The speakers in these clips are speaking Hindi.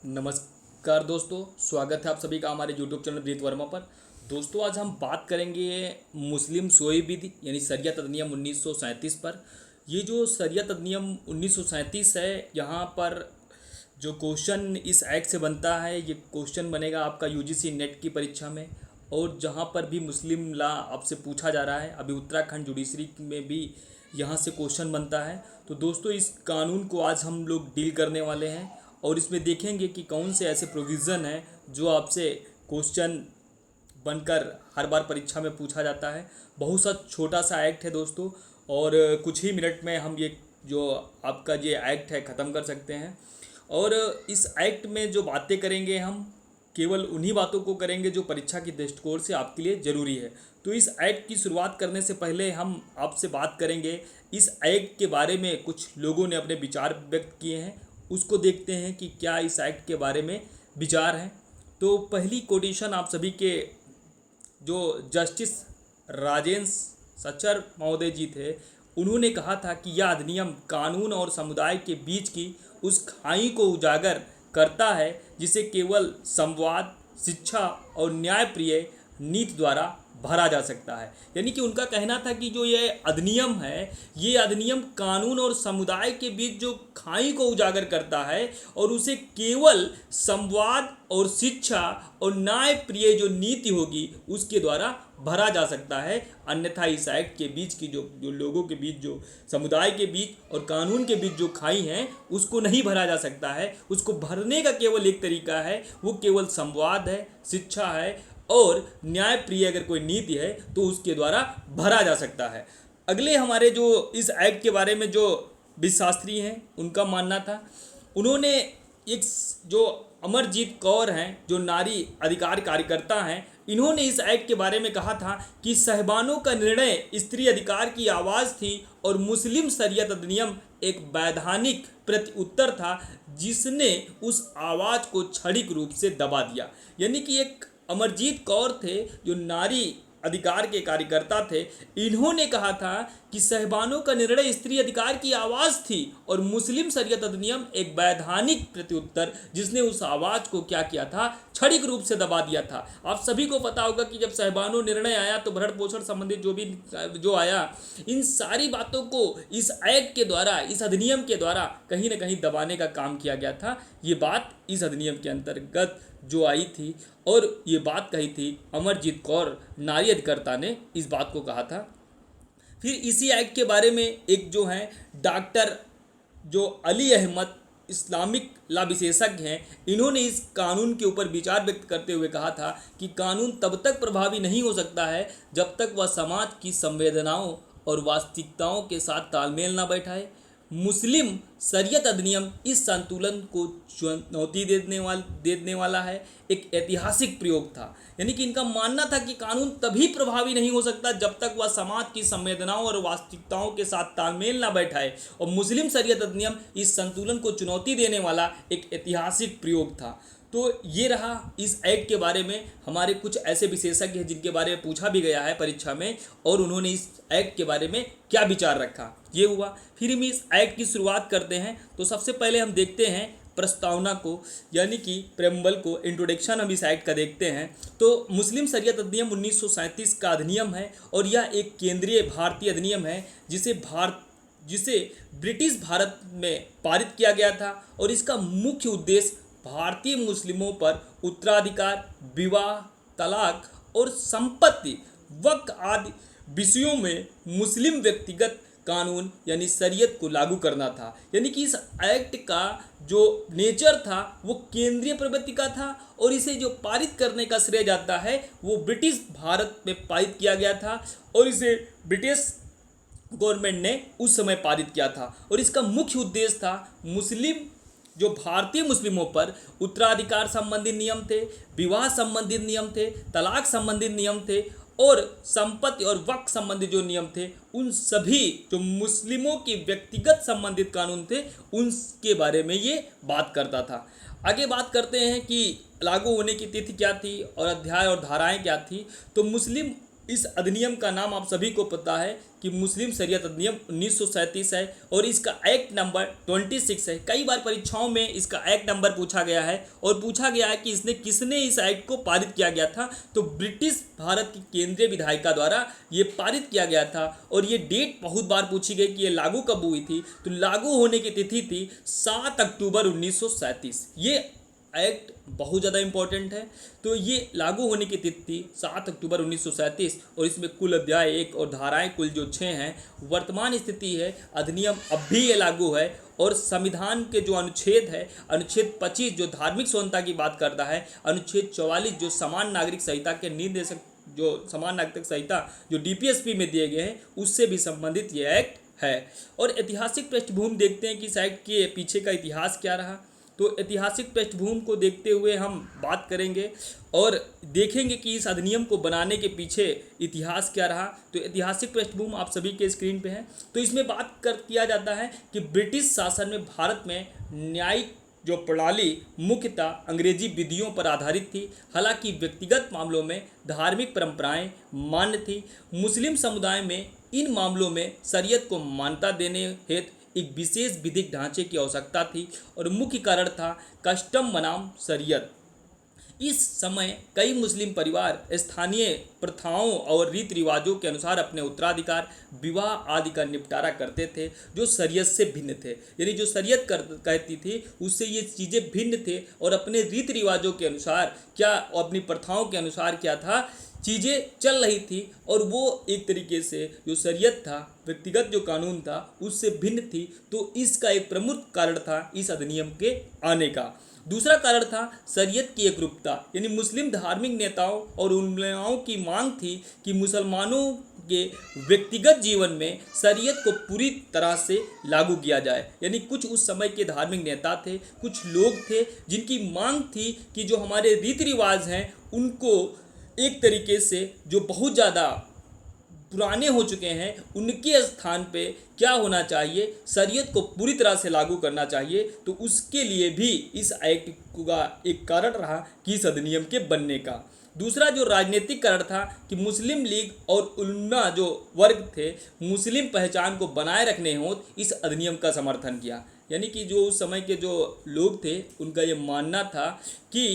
नमस्कार दोस्तों, स्वागत है आप सभी का हमारे यूट्यूब चैनल ब्रीत वर्मा पर। दोस्तों, आज हम बात करेंगे मुस्लिम सोई विधि यानी शरियत अधिनियम 1937 पर। ये जो शरियत अधिनियम 1937 है, यहाँ पर जो क्वेश्चन इस एक्ट से बनता है, ये क्वेश्चन बनेगा आपका यूजीसी नेट की परीक्षा में। और जहाँ पर भी मुस्लिम लॉ आपसे पूछा जा रहा है, अभी उत्तराखंड जुडिशरी में भी यहाँ से क्वेश्चन बनता है। तो दोस्तों, इस कानून को आज हम लोग डील करने वाले हैं और इसमें देखेंगे कि कौन से ऐसे प्रोविज़न हैं जो आपसे क्वेश्चन बनकर हर बार परीक्षा में पूछा जाता है। बहुत सा छोटा सा एक्ट है दोस्तों, और कुछ ही मिनट में हम ये जो आपका ये एक्ट है ख़त्म कर सकते हैं। और इस एक्ट में जो बातें करेंगे, हम केवल उन्हीं बातों को करेंगे जो परीक्षा की दृष्टिकोण से आपके लिए ज़रूरी है। तो इस एक्ट की शुरुआत करने से पहले हम आपसे बात करेंगे इस एक्ट के बारे में। कुछ लोगों ने अपने विचार व्यक्त किए हैं, उसको देखते हैं कि क्या इस एक्ट के बारे में विचार हैं। तो पहली कोटेशन आप सभी के जो जस्टिस राजेंद्र सचर महोदय जी थे, उन्होंने कहा था कि यह अधिनियम कानून और समुदाय के बीच की उस खाई को उजागर करता है जिसे केवल संवाद, शिक्षा और न्यायप्रिय नीति द्वारा भरा जा सकता है। यानी कि उनका कहना था कि जो ये अधिनियम है, ये अधिनियम कानून और समुदाय के बीच जो खाई को उजागर करता है और उसे केवल संवाद और शिक्षा और न्यायप्रिय जो नीति होगी उसके द्वारा भरा जा सकता है। अन्यथा इस एक्ट के बीच की जो लोगों के बीच, जो समुदाय के बीच और कानून के बीच जो खाई है, उसको नहीं भरा जा सकता है। उसको भरने का केवल एक तरीका है, वो केवल संवाद है, शिक्षा है और न्यायप्रिय अगर कोई नीति है तो उसके द्वारा भरा जा सकता है। अगले हमारे जो इस एक्ट के बारे में जो विशास्त्री हैं, उनका मानना था, उन्होंने एक जो अमरजीत कौर हैं, जो नारी अधिकार कार्यकर्ता हैं, इन्होंने इस एक्ट के बारे में कहा था कि साहिबानों का निर्णय स्त्री अधिकार की आवाज़ थी और मुस्लिम शरीयत अधिनियम एक वैधानिक प्रत्युत्तर था जिसने उस आवाज़ को क्षणिक रूप से दबा दिया। यानी कि एक अमरजीत कौर थे जो नारी अधिकार के कार्यकर्ता थे, इन्होंने कहा था कि साहिबानों का निर्णय स्त्री अधिकार की आवाज़ थी और मुस्लिम शरीयत अधिनियम एक वैधानिक प्रत्युत्तर जिसने उस आवाज़ को क्या किया था, क्षणिक रूप से दबा दिया था। आप सभी को पता होगा कि जब साहिबानों निर्णय आया तो भरण पोषण संबंधित जो आया, इन सारी बातों को इस एक्ट के द्वारा, इस अधिनियम के द्वारा कहीं ना कहीं दबाने का काम किया गया था। ये बात इस अधिनियम के अंतर्गत जो आई थी और ये बात कही थी अमरजीत कौर नारी अधिकर्ता ने, इस बात को कहा था। फिर इसी एक्ट के बारे में एक जो है डॉक्टर जो अली अहमद इस्लामिक लॉ विशेषज्ञ हैं, इन्होंने इस कानून के ऊपर विचार व्यक्त करते हुए कहा था कि कानून तब तक प्रभावी नहीं हो सकता है जब तक वह समाज की संवेदनाओं और वास्तविकताओं के साथ तालमेल न बैठाए। मुस्लिम शरीयत अधिनियम इस संतुलन को चुनौती देने वाला है, एक ऐतिहासिक प्रयोग था। यानी कि इनका मानना था कि कानून तभी प्रभावी नहीं हो सकता जब तक वह समाज की संवेदनाओं और वास्तविकताओं के साथ तालमेल ना बैठाए, और मुस्लिम शरीयत अधिनियम इस संतुलन को चुनौती देने वाला एक ऐतिहासिक प्रयोग था। तो ये रहा इस एक्ट के बारे में हमारे कुछ ऐसे विशेषज्ञ हैं जिनके बारे में पूछा भी गया है परीक्षा में, और उन्होंने इस एक्ट के बारे में क्या विचार रखा, ये हुआ। फिर हम इस एक्ट की शुरुआत करते हैं। तो सबसे पहले हम देखते हैं प्रस्तावना को, यानी कि प्रेम्बल को, इंट्रोडक्शन हम इस एक्ट का देखते हैं। तो मुस्लिम शरीयत अधिनियम 1937 का अधिनियम है और यह एक केंद्रीय भारतीय अधिनियम है जिसे ब्रिटिश भारत में पारित किया गया था, और इसका मुख्य उद्देश्य भारतीय मुस्लिमों पर उत्तराधिकार, विवाह, तलाक और संपत्ति, वक्फ आदि विषयों में मुस्लिम व्यक्तिगत कानून यानी शरीयत को लागू करना था। यानी कि इस एक्ट का जो नेचर था वो केंद्रीय प्रवृत्ति का था, और इसे जो पारित करने का श्रेय जाता है वो ब्रिटिश भारत में पारित किया गया था, और इसे ब्रिटिश गवर्नमेंट ने उस समय पारित किया था। और इसका मुख्य उद्देश्य था जो भारतीय मुस्लिमों पर उत्तराधिकार संबंधी नियम थे, विवाह संबंधित नियम थे, तलाक संबंधित नियम थे, और संपत्ति और वक्फ संबंधी जो नियम थे, उन सभी जो मुस्लिमों के व्यक्तिगत संबंधित कानून थे उनके बारे में ये बात करता था। आगे बात करते हैं कि लागू होने की तिथि क्या थी और अध्याय और धाराएं क्या थी। तो मुस्लिम इस अधिनियम का नाम आप सभी को पता है कि मुस्लिम शरीयत अधिनियम 1937 है और इसका एक्ट नंबर 26 है। कई बार परीक्षाओं में इसका एक्ट नंबर पूछा गया है और पूछा गया है कि किसने इस एक्ट को पारित किया गया था। तो ब्रिटिश भारत की केंद्रीय विधायिका द्वारा ये पारित किया गया था और ये डेट बहुत बार पूछी गई कि ये लागू कब हुई थी। तो लागू होने की तिथि थी 7 अक्टूबर 1937। ये एक्ट बहुत ज़्यादा इम्पोर्टेंट है। तो ये लागू होने की तिथि 7 अक्टूबर 1937 और इसमें कुल अध्याय 1 और धाराएं कुल जो 6 हैं। वर्तमान स्थिति है अधिनियम अब भी ये लागू है और संविधान के जो अनुच्छेद है, अनुच्छेद 25 जो धार्मिक स्वतंत्रता की बात करता है, अनुच्छेद 44 जो समान नागरिक संहिता के निर्देशक जो समान नागरिक संहिता जो डीपीएसपी में दिए गए हैं उससे भी संबंधित ये एक्ट है। और ऐतिहासिक पृष्ठभूमि देखते हैं कि इस एक्ट के पीछे का इतिहास क्या रहा। तो ऐतिहासिक पृष्ठभूमि को देखते हुए हम बात करेंगे और देखेंगे कि इस अधिनियम को बनाने के पीछे इतिहास क्या रहा। तो ऐतिहासिक पृष्ठभूमि आप सभी के स्क्रीन पे है। तो इसमें किया जाता है कि ब्रिटिश शासन में भारत में न्यायिक जो प्रणाली मुख्यतः अंग्रेजी विधियों पर आधारित थी। हालांकि व्यक्तिगत मामलों में धार्मिक परंपराएं मान्य थी। मुस्लिम समुदाय में इन मामलों में शरीयत को मान्यता देने हेतु एक विशेष विधिक ढांचे की आवश्यकता थी और मुख्य कारण था कस्टम बनाम शरीयत। इस समय कई मुस्लिम परिवार स्थानीय प्रथाओं और रीति रिवाजों के अनुसार अपने उत्तराधिकार, विवाह आदि का निपटारा करते थे जो शरीयत से भिन्न थे। यानी जो शरीयत कहती थी उससे ये चीज़ें भिन्न थे और अपने रीति रिवाजों के अनुसार क्या और अपनी प्रथाओं के अनुसार क्या था चीज़ें चल रही थी और वो एक तरीके से जो शरीयत था, व्यक्तिगत जो कानून था उससे भिन्न थी। तो इसका एक प्रमुख कारण था इस अधिनियम के आने का। दूसरा कारण था शरीयत की एकरूपता। यानी मुस्लिम धार्मिक नेताओं और उलमाओं की मांग थी कि मुसलमानों के व्यक्तिगत जीवन में शरीयत को पूरी तरह से लागू किया जाए। यानी कुछ उस समय के धार्मिक नेता थे, कुछ लोग थे जिनकी मांग थी कि जो हमारे रीति रिवाज हैं उनको एक तरीके से जो बहुत ज़्यादा पुराने हो चुके हैं उनके स्थान पे क्या होना चाहिए, शरीयत को पूरी तरह से लागू करना चाहिए। तो उसके लिए भी इस एक्ट का एक कारण रहा कि इस अधिनियम के बनने का। दूसरा जो राजनीतिक कारण था कि मुस्लिम लीग और उलमा जो वर्ग थे मुस्लिम पहचान को बनाए रखने हेतु इस अधिनियम का समर्थन किया। यानी कि जो उस समय के जो लोग थे उनका ये मानना था कि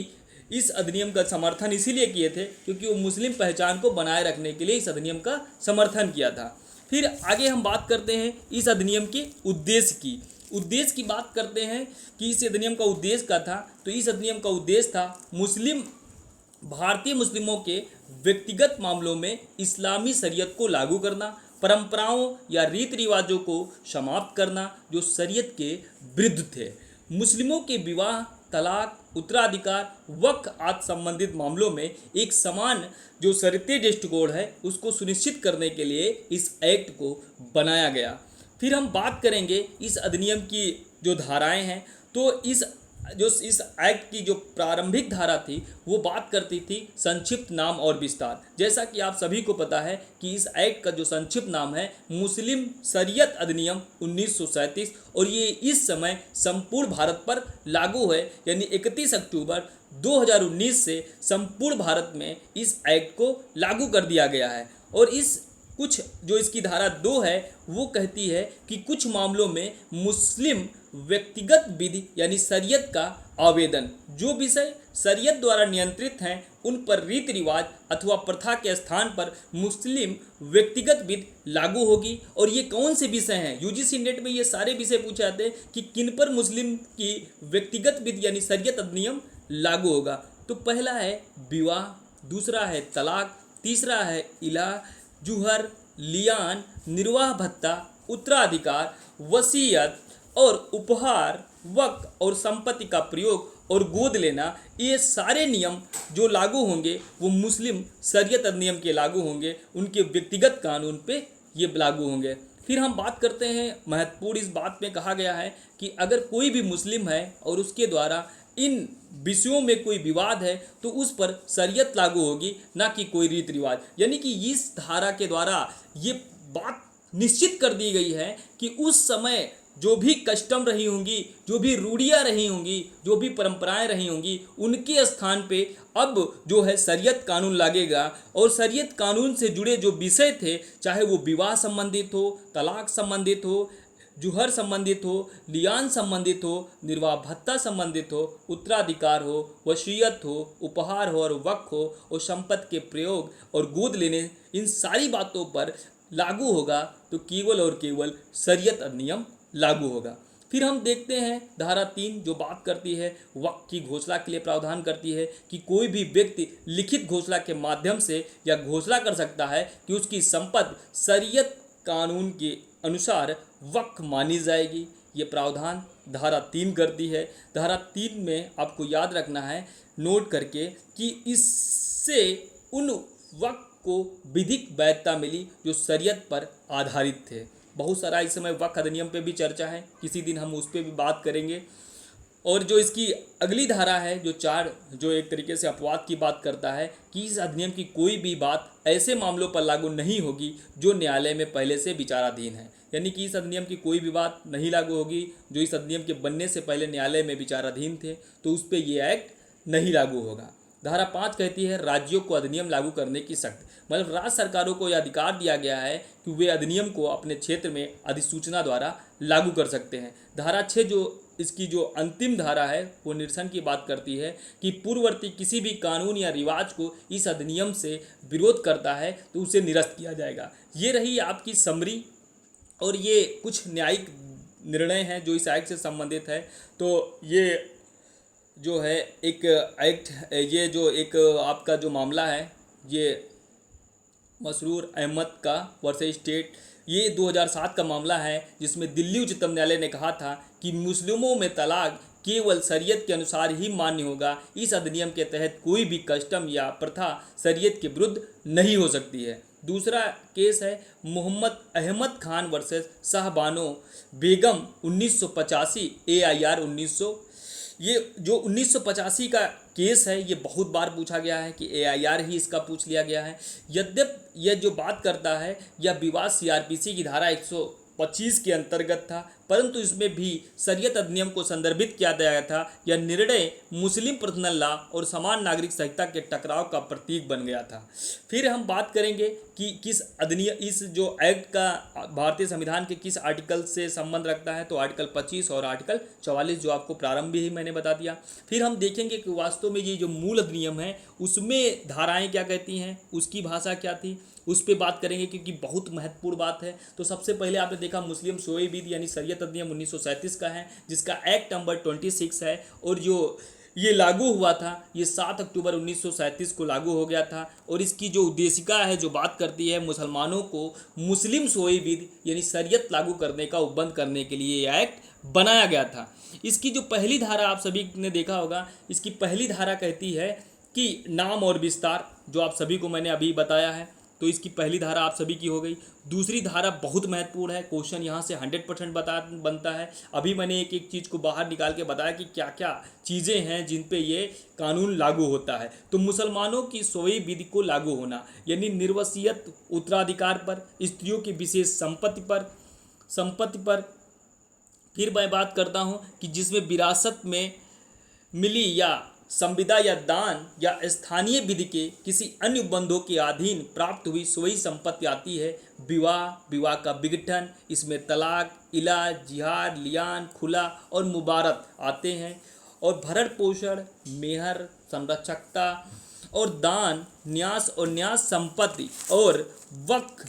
इस अधिनियम का समर्थन इसीलिए किए थे क्योंकि वो मुस्लिम पहचान को बनाए रखने के लिए इस अधिनियम का समर्थन किया था। फिर आगे हम बात करते हैं इस अधिनियम के उद्देश्य की बात करते हैं कि इस अधिनियम का उद्देश्य क्या था। तो इस अधिनियम का उद्देश्य था भारतीय मुस्लिमों के व्यक्तिगत मामलों में इस्लामी शरीयत को लागू करना, परंपराओं या रीति रिवाजों को समाप्त करना जो शरीयत के विरुद्ध थे। मुस्लिमों के विवाह, तलाक, उत्तराधिकार, वक्फ आदि संबंधित मामलों में एक समान जो शर्ती दृष्टिकोण है उसको सुनिश्चित करने के लिए इस एक्ट को बनाया गया। फिर हम बात करेंगे इस अधिनियम की जो धाराएं हैं। तो इस एक्ट की जो प्रारंभिक धारा थी वो बात करती थी संक्षिप्त नाम और विस्तार। जैसा कि आप सभी को पता है कि इस एक्ट का जो संक्षिप्त नाम है मुस्लिम शरीयत अधिनियम 1937 और ये इस समय संपूर्ण भारत पर लागू है। यानी 31 अक्टूबर 2019 से संपूर्ण भारत में इस एक्ट को लागू कर दिया गया है। और कुछ जो इसकी धारा 2 है वो कहती है कि कुछ मामलों में मुस्लिम व्यक्तिगत विधि यानी शरीयत का आवेदन, जो विषय शरीयत द्वारा नियंत्रित हैं उन पर रीति रिवाज अथवा प्रथा के स्थान पर मुस्लिम व्यक्तिगत विधि लागू होगी। और ये कौन से विषय हैं, यूजीसी नेट में ये सारे विषय पूछे जाते हैं कि किन पर मुस्लिम की व्यक्तिगत विधि यानी शरीयत अधिनियम लागू होगा। तो पहला है विवाह, दूसरा है तलाक, तीसरा है इलाह, जुहर, लियान, निर्वाह भत्ता, उत्तराधिकार, वसीयत और उपहार, वक्फ और संपत्ति का प्रयोग और गोद लेना। ये सारे नियम जो लागू होंगे वो मुस्लिम शरीयत अधिनियम के लागू होंगे, उनके व्यक्तिगत कानून पे ये लागू होंगे। फिर हम बात करते हैं महत्वपूर्ण इस बात में कहा गया है कि अगर कोई भी मुस्लिम है और उसके द्वारा इन विषयों में कोई विवाद है तो उस पर शरीयत लागू होगी, ना कि कोई रीति रिवाज। यानी कि इस धारा के द्वारा ये बात निश्चित कर दी गई है कि उस समय जो भी कस्टम रही होंगी, जो भी रूढ़ियाँ रही होंगी, जो भी परंपराएं रही होंगी, उनके स्थान पे अब जो है शरीयत कानून लागेगा। और शरीयत कानून से जुड़े जो विषय थे, चाहे वो विवाह संबंधित हो, तलाक संबंधित हो, जुहर संबंधित हो, लियान संबंधित हो, निर्वाह भत्ता संबंधित हो, उत्तराधिकार हो, वसीयत हो, उपहार हो और वक्फ हो, और संपत्ति के प्रयोग और गोद लेने, इन सारी बातों पर लागू होगा तो केवल और केवल शरीयत अधिनियम लागू होगा। फिर हम देखते हैं धारा 3 जो बात करती है वक्फ की घोषणा के लिए प्रावधान करती है कि कोई भी व्यक्ति लिखित घोषणा के माध्यम से या घोषणा कर सकता है कि उसकी संपत्ति शरीयत कानून के अनुसार वक्फ मानी जाएगी। ये प्रावधान धारा 3 करती है। धारा 3 में आपको याद रखना है नोट करके कि इससे उन वक्फ को विधिक वैधता मिली जो शरीयत पर आधारित थे। बहुत सारा इस समय वक्फ अधिनियम पे भी चर्चा है, किसी दिन हम उस पर भी बात करेंगे। और जो इसकी अगली धारा है जो 4, जो एक तरीके से अपवाद की बात करता है कि इस अधिनियम की कोई भी बात ऐसे मामलों पर लागू नहीं होगी जो न्यायालय में पहले से विचाराधीन है। यानी कि इस अधिनियम की कोई भी बात नहीं लागू होगी जो इस अधिनियम के बनने से पहले न्यायालय में विचाराधीन थे, तो उस पर यह एक्ट नहीं लागू होगा। धारा 5 कहती है राज्यों को अधिनियम लागू करने की शक्ति, मतलब राज्य सरकारों को यह अधिकार दिया गया है कि वे अधिनियम को अपने क्षेत्र में अधिसूचना द्वारा लागू कर सकते हैं। धारा 6 जो इसकी जो अंतिम धारा है वो निरसन की बात करती है कि पूर्ववर्ती किसी भी कानून या रिवाज को इस अधिनियम से विरोध करता है तो उसे निरस्त किया जाएगा। ये रही आपकी समरी, और ये कुछ न्यायिक निर्णय हैं जो इस एक्ट से संबंधित है। तो ये जो है एक एक्ट, ये जो एक आपका जो मामला है ये मसरूर अहमद का वर्सेस स्टेट, ये 2007 का मामला है जिसमें दिल्ली उच्चतम न्यायालय ने कहा था कि मुस्लिमों में तलाक केवल शरीयत के अनुसार ही मान्य होगा। इस अधिनियम के तहत कोई भी कस्टम या प्रथा शरीयत के विरुद्ध नहीं हो सकती है। दूसरा केस है मोहम्मद अहमद खान वर्सेस शाहबानो बेगम 1985 AIR 1900। ये जो 1985 का केस है ये बहुत बार पूछा गया है कि AIR ही इसका पूछ लिया गया है। यद्यपि यह जो बात करता है यह विवाद CRPC की धारा 125 के अंतर्गत था, परंतु इसमें भी शरीयत अधिनियम को संदर्भित किया गया था। यह निर्णय मुस्लिम पर्सनल लॉ और समान नागरिक संहिता के टकराव का प्रतीक बन गया था। फिर हम बात करेंगे कि किस अधिनियम, इस जो एक्ट का भारतीय संविधान के किस आर्टिकल से संबंध रखता है, तो आर्टिकल 25 और आर्टिकल 44 जो आपको प्रारंभ ही मैंने बता दिया। फिर हम देखेंगे कि वास्तव में ये जो मूल अधिनियम है उसमें धाराएं क्या कहती हैं, उसकी भाषा क्या थी, उस पर बात करेंगे क्योंकि बहुत महत्वपूर्ण बात है। तो सबसे पहले आपने देखा मुस्लिम सोए विधि यानी शरीयत अधिनियम 1937 का है जिसका एक्ट नंबर 26 है, और जो ये लागू हुआ था ये 7 अक्टूबर 1937 को लागू हो गया था। और इसकी जो उद्देशिका है जो बात करती है मुसलमानों को मुस्लिम सोए विधि यानी शरीयत लागू करने का उपबंध करने के लिए यह एक्ट बनाया गया था। इसकी जो पहली धारा आप सभी ने देखा होगा, इसकी पहली धारा कहती है कि नाम और विस्तार, जो आप सभी को मैंने अभी बताया है, तो इसकी पहली धारा आप सभी की हो गई। दूसरी धारा बहुत महत्वपूर्ण है, क्वेश्चन यहाँ से 100% बनता है। अभी मैंने एक एक चीज़ को बाहर निकाल के बताया कि क्या क्या चीज़ें हैं जिन पे ये कानून लागू होता है। तो मुसलमानों की सोई विधि को लागू होना यानी निर्वसीयत उत्तराधिकार पर, स्त्रियों की विशेष संपत्ति पर। फिर मैं बात करता हूँ कि जिसमें विरासत में मिली या संविदा या दान या स्थानीय विधि के किसी अन्य उपबंधों के अधीन प्राप्त हुई सोई संपत्ति आती है। विवाह का विघटन, इसमें तलाक, इलाज, जिहाद, लियान, खुला और मुबारत आते हैं। और भरण पोषण, मेहर, संरक्षकता और दान, न्यास और न्यास संपत्ति और वक्फ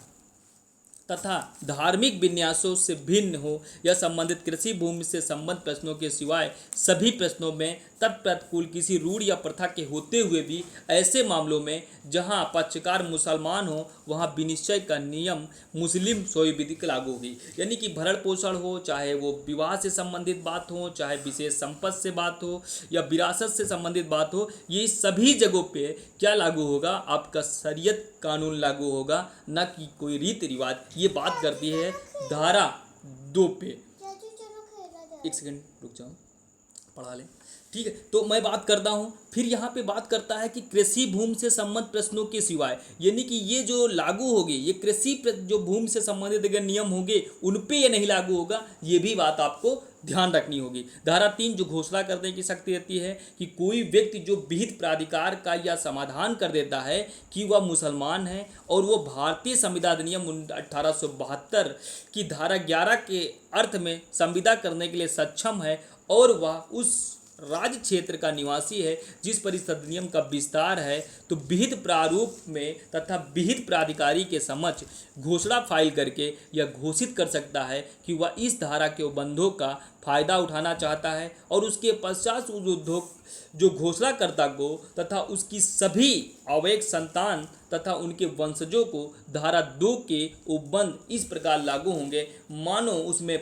तथा धार्मिक विन्यासों से भिन्न हो या संबंधित कृषि भूमि से संबद्ध प्रश्नों के सिवाय सभी प्रश्नों में तत्प्रतिकूल किसी रूढ़ या प्रथा के होते हुए भी ऐसे मामलों में जहां पक्षकार मुसलमान हो वहां विनिश्चय का नियम मुस्लिम सोई विधि लागू होगी। यानी कि भरण पोषण हो, चाहे वो विवाह से संबंधित बात हो, चाहे विशेष संपत्ति से बात हो या विरासत से संबंधित बात हो, ये सभी जगहों पे क्या लागू होगा, आपका शरीयत कानून लागू होगा, न कि कोई रीति रिवाज। ये बात करती है धारा 2 पे। एक सेकंड रुक जाओ, पढ़ा लें। ठीक है। तो मैं बात करता हूँ, फिर यहाँ पे बात करता है कि कृषि भूमि से संबंधित प्रश्नों के सिवाय, यानी कि ये जो लागू होगी, ये जो भूमि से संबंधित अगर नियम होंगे उन पे ये नहीं लागू होगा, ये भी बात आपको ध्यान रखनी होगी। धारा 3 जो घोषणा करने की शक्ति रहती है कि कोई व्यक्ति जो विहित प्राधिकार का यह समाधान कर देता है कि वह मुसलमान है और वो भारतीय संविधान अधिनियम 1872 की धारा 11 के अर्थ में संविदा करने के लिए सक्षम है और वह उस राज्य क्षेत्र का निवासी है जिस पर इस अधिनियम का विस्तार है, तो विहित प्रारूप में तथा विहित प्राधिकारी के समक्ष घोषणा फाइल करके यह घोषित कर सकता है कि वह इस धारा के उपबंधों का फायदा उठाना चाहता है और उसके पश्चात उस उद्योग जो घोषणाकर्ता को तथा उसकी सभी अवैध संतान तथा उनके वंशजों को धारा 2 के उपबंध इस प्रकार लागू होंगे मानो उसमें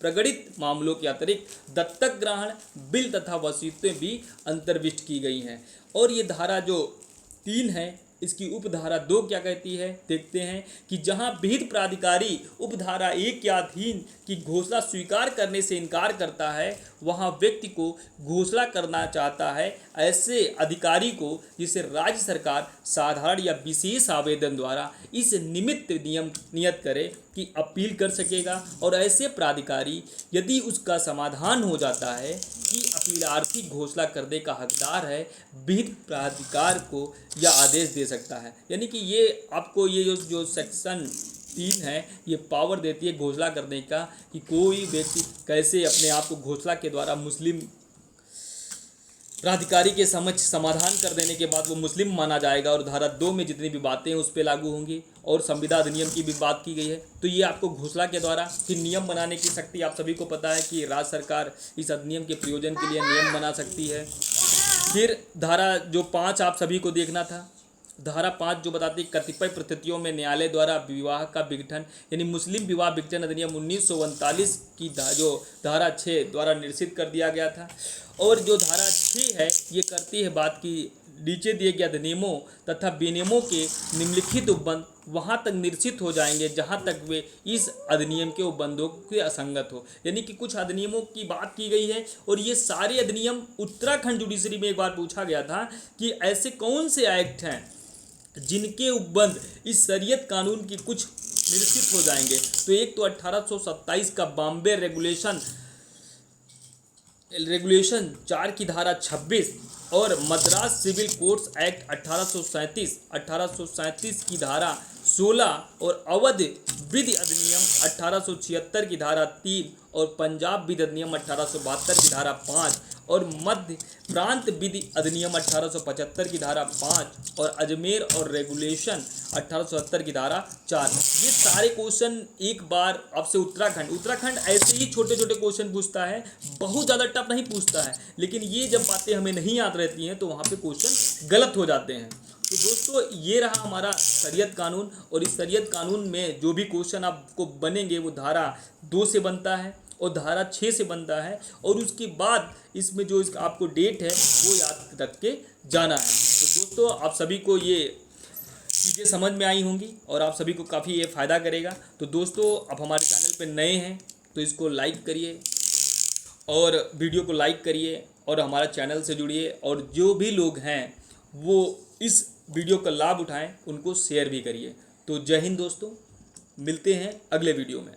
प्रगणित मामलों के अतिरिक्त दत्तक ग्रहण, बिल तथा वसीयतें भी अंतर्विष्ट की गई हैं। और ये धारा जो 3 है, इसकी उपधारा 2 क्या कहती है, देखते हैं कि जहां विहित प्राधिकारी उपधारा 1 के अधीन की घोषणा स्वीकार करने से इनकार करता है, वहां व्यक्ति को घोषणा करना चाहता है ऐसे अधिकारी को जिसे राज्य सरकार साधारण या विशेष आवेदन द्वारा इस निमित्त नियत करे कि अपील कर सकेगा। और ऐसे प्राधिकारी यदि उसका समाधान हो जाता है कि अपीलार्थी घोषणा करने का हकदार है, विहित प्राधिकार को यह आदेश दे सकता है। यानी कि ये आपको ये जो सेक्शन 3 है, ये पावर देती है घोषणा करने का कि कोई व्यक्ति कैसे अपने आप को घोषणा के द्वारा मुस्लिम प्राधिकारी के समक्ष समाधान कर देने के बाद वो मुस्लिम माना जाएगा। और धारा 2 में जितनी भी बातें हैं उस पर लागू होंगी और संविदा अधिनियम की भी बात की गई है। तो ये आपको घोषणा के द्वारा फिर नियम बनाने की शक्ति, आप सभी को पता है कि राज्य सरकार इस अधिनियम के प्रयोजन के लिए नियम बना सकती है। फिर धारा जो 5 आप सभी को देखना था, धारा 5 जो बताती है कतिपय परिस्थितियों में न्यायालय द्वारा विवाह का विघटन, यानी मुस्लिम विवाह विघटन अधिनियम 1939 की जो धारा 6 द्वारा निश्चित कर दिया गया था। और जो धारा 6 है ये करती है बात की नीचे दिए गए अधिनियमों तथा विनियमों के निम्नलिखित उपबंध वहाँ तक निश्चित हो जाएंगे जहाँ तक वे इस अधिनियम के उपबंधों के असंगत हो। यानी कि कुछ अधिनियमों की बात की गई है और ये सारे अधिनियम उत्तराखंड जुडिशरी में एक बार पूछा गया था कि ऐसे कौन से एक्ट हैं जिनके उपबंध इस शरीयत कानून की कुछ निश्चित हो जाएंगे। तो एक तो 1827 का बॉम्बे रेगुलेशन 4 की धारा 26 और मद्रास सिविल कोर्ट्स एक्ट 1837 की धारा 16 और अवध विधि अधिनियम 1876 की धारा 3 और पंजाब विधि अधिनियम 1872 की धारा 5 और मध्य प्रांत विधि अधिनियम 1875 की धारा 5 और अजमेर और रेगुलेशन 1870 की धारा 4। ये सारे क्वेश्चन एक बार आपसे उत्तराखंड ऐसे ही छोटे छोटे क्वेश्चन पूछता है, बहुत ज़्यादा टफ नहीं पूछता है, लेकिन ये जब बातें हमें नहीं याद रहती हैं तो वहाँ पे क्वेश्चन गलत हो जाते हैं। तो दोस्तों ये रहा हमारा शरीयत कानून, और इस शरीयत कानून में जो भी क्वेश्चन आपको बनेंगे वो धारा 2 से बनता है और धारा 6 से बनता है, और उसके बाद इसमें जो इसका आपको डेट है वो याद रख के जाना है। तो दोस्तों आप सभी को ये चीज़ें समझ में आई होंगी और आप सभी को काफ़ी ये फ़ायदा करेगा। तो दोस्तों आप हमारे चैनल पे नए हैं तो इसको लाइक करिए और वीडियो को लाइक करिए और हमारा चैनल से जुड़िए, और जो भी लोग हैं वो इस वीडियो का लाभ उठाएं, उनको शेयर भी करिए। तो जय हिंद दोस्तों, मिलते हैं अगले वीडियो में।